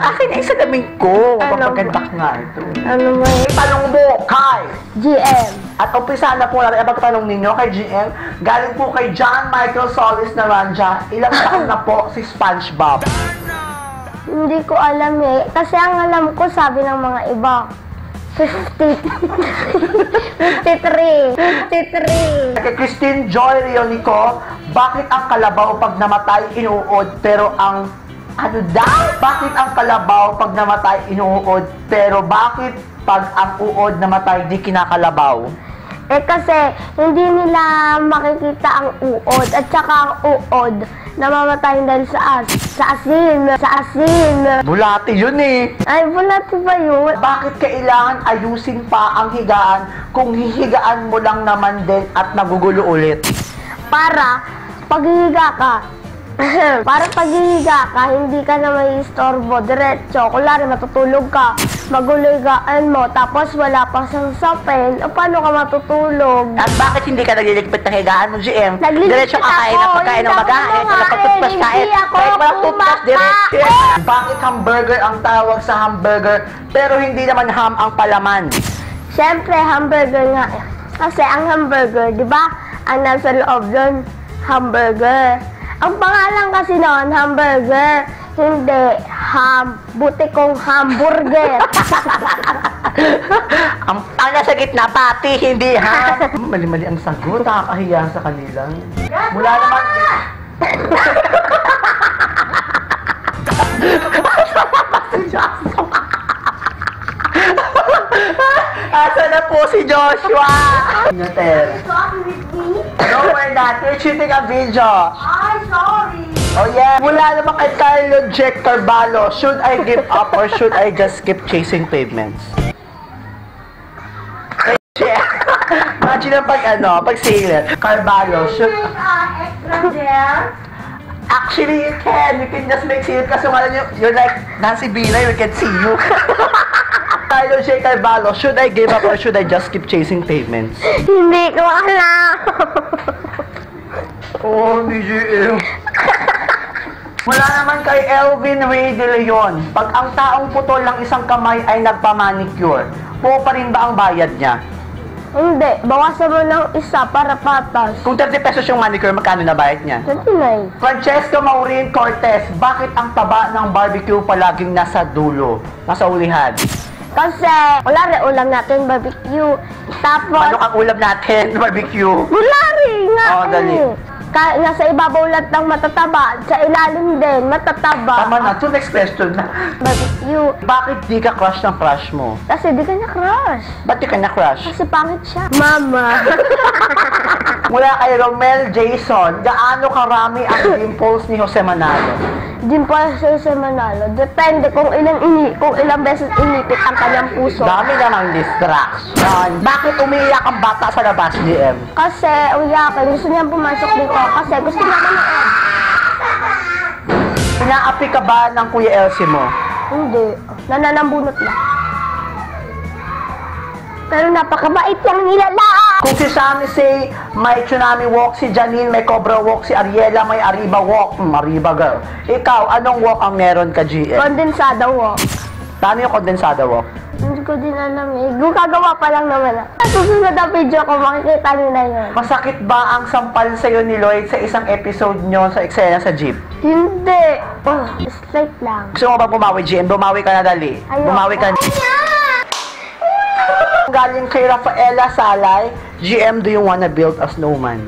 Akin ay salamin ko. Ano Papagandak nga ito. Ano ba yun? Tanong mo kay GM. At umpisa na po natin ang pagtanong ninyo kay GM. Galing po kay John Michael Solis Naranja. Ilang taon na po si SpongeBob? Hindi ko alam eh. Kasi ang alam ko, sabi ng mga iba, 50. 53. 53. Kay Christine Joy Rionico, bakit ang kalabaw pag namatay inuod pero ang ano daw? Bakit ang kalabaw pag namatay inuod pero bakit pag ang uod namatay di kinakalabaw? Eh kasi hindi nila makikita ang uod at saka ang uod namamatay dahil sa asin. Bulati yun eh. Ay, bulati ba yun? Bakit kailangan ayusin pa ang higaan kung hihigaan mo lang naman din at nagugulo ulit? Para paghihiga ka, hindi ka na may istorbo, diretso. Kunwari, matutulog ka, maguligaan mo, tapos wala pang sangsapin, o paano ka matutulog? At bakit hindi ka nagliligpit ng higaan mo, GM? Nagliligpit Diretso ka kain ng pagkain ng magain, nakapagtutpas kain, kahit walang toothpaste, diretso. Bakit hamburger ang tawag sa hamburger, pero hindi naman ham ang palaman? Siyempre, hamburger nga. Kasi ang hamburger, di ba? Ang nasa loob doon, hamburger. Ang pangalan kasi noon, hamburger. Hindi, buti kong hamburger. Ang nasa gitna, pati, hindi ham. Mali-mali ang sagot, nakakahiya sa kanila. Mula naman... Asa na po si Joshua? Nater. No, we're not. We're shooting a video. Ay, sorry. Oh yeah. Mula naman kay Carlo Jack Carvalho, should I give up or should I just keep chasing pavements? Imagine ang pag single. Carvalho, should... Extra there. Actually, you can just make single kasi you're like Nancy Binay, we can see you. Carlo J. Carvalho, should I give up or should I just keep chasing pavements? Hindi ko alam. Oh, GM. Mula naman kay Elvin Ray De Leon, pag ang taong putol ng isang kamay ay nagpa-manicure, po pa rin ba ang bayad niya? Hindi, bawasan mo ng isa para patas. Kung 30 pesos yung manicure, magkano na bayad niya? 29. Francesco Maureen Cortez, bakit ang taba ng barbecue palaging nasa dulo, nasa ulihan? Kasi, wala ulam natin barbecue. Tapos, Ano ang ulam natin, barbecue? wala nga. Oo, dali. Nasa ibabaw lang ng matataba, sa ilalim din, matataba. Tama na, so next question na. Barbecue. Bakit di ka crush ng crush mo? Kasi di ka niya crush. Ba't di ka na crush? Kasi pangit siya. Mama. Mula kay Romel Jason, gaano karami ang dimples ni Jose Manalo? Dimple sa Manalo. Depende kung ilang beses inipit ang kanyang puso. Dami namang distraction. Bakit umiiyak ang bata sa labas, GM? Kasi, uyakin, gusto niya pumasok dito. Kasi gusto niya manood. Pinaapi ka ba ng Kuya Elsie mo? Hindi. Nananambunot lang. Pero napakabait lang nila lahat. Kung si Sammy say, may tsunami walk, si Janine may cobra walk, si Ariela may Arriba walk. Arriba girl. Ikaw, anong walk ang meron ka, GM? Kondensada walk. Paano yung kondensada walk? Hindi ko din alam eh. Gagawa pa lang naman. Sa susunod na video ko, makikita nyo na yun. Masakit ba ang sampal sa'yo ni Lloyd sa isang episode nyo sa eksena sa jeep? Hindi. Oh, straight lang. Gusto mo ba bumawi, GM? Bumawi ka na dali. Ayoko. Bumawi ka na. Galing kay Rafaela Salay, GM, do you wanna build a snowman?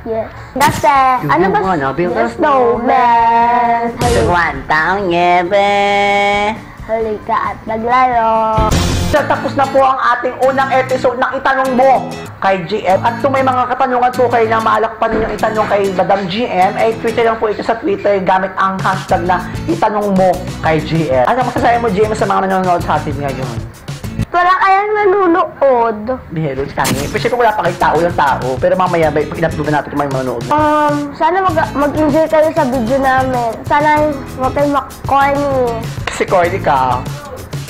Yes. Kasi, ano ba? Wanna build a snowman? One taong niebe. Halika at naglaro. Tapos na po ang ating unang episode ng Itanong Mo kay GM. At kung may mga katanungan po kayo na maalak pa ninyong itanong kay Madam GM, ay Twitter lang po ito sa Twitter gamit ang hashtag na Itanong Mo kay GM. Ano masasabi mo, GM, sa mga nanonood sa atin ngayon? Wala kayang nanunood. Bihero, tangi. Pero syempre wala pa kayo tao yung tao. Pero mamaya, pag-upload natin kung may manonood. Sana mag-enjoy kayo sa video namin. Sana huwag kayong corny. Kasi corny ka.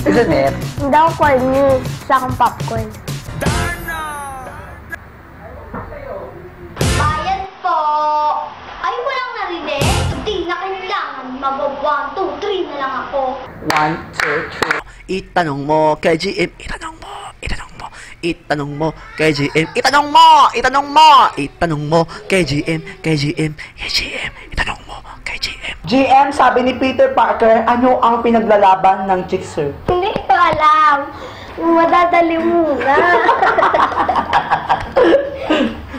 Isn't it? Hindi ako corny. Isa akong popcorn. Bayad po! Ay, walang narinig? Hindi na kailangan. Mag 1, 2, 3 na lang ako. 1, 2, 3. Itanong mo kay GM, itanong mo, itanong mo, itanong mo kay GM, itanong mo, itanong mo, itanong mo kay GM, kay GM, kay GM, itanong mo kay GM. GM, sabi ni Peter Parker, ano ang pinaglalaban ng Jigsaw? Hindi ko alam. Madadali muna.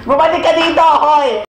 Bumalik ka dito, hoy!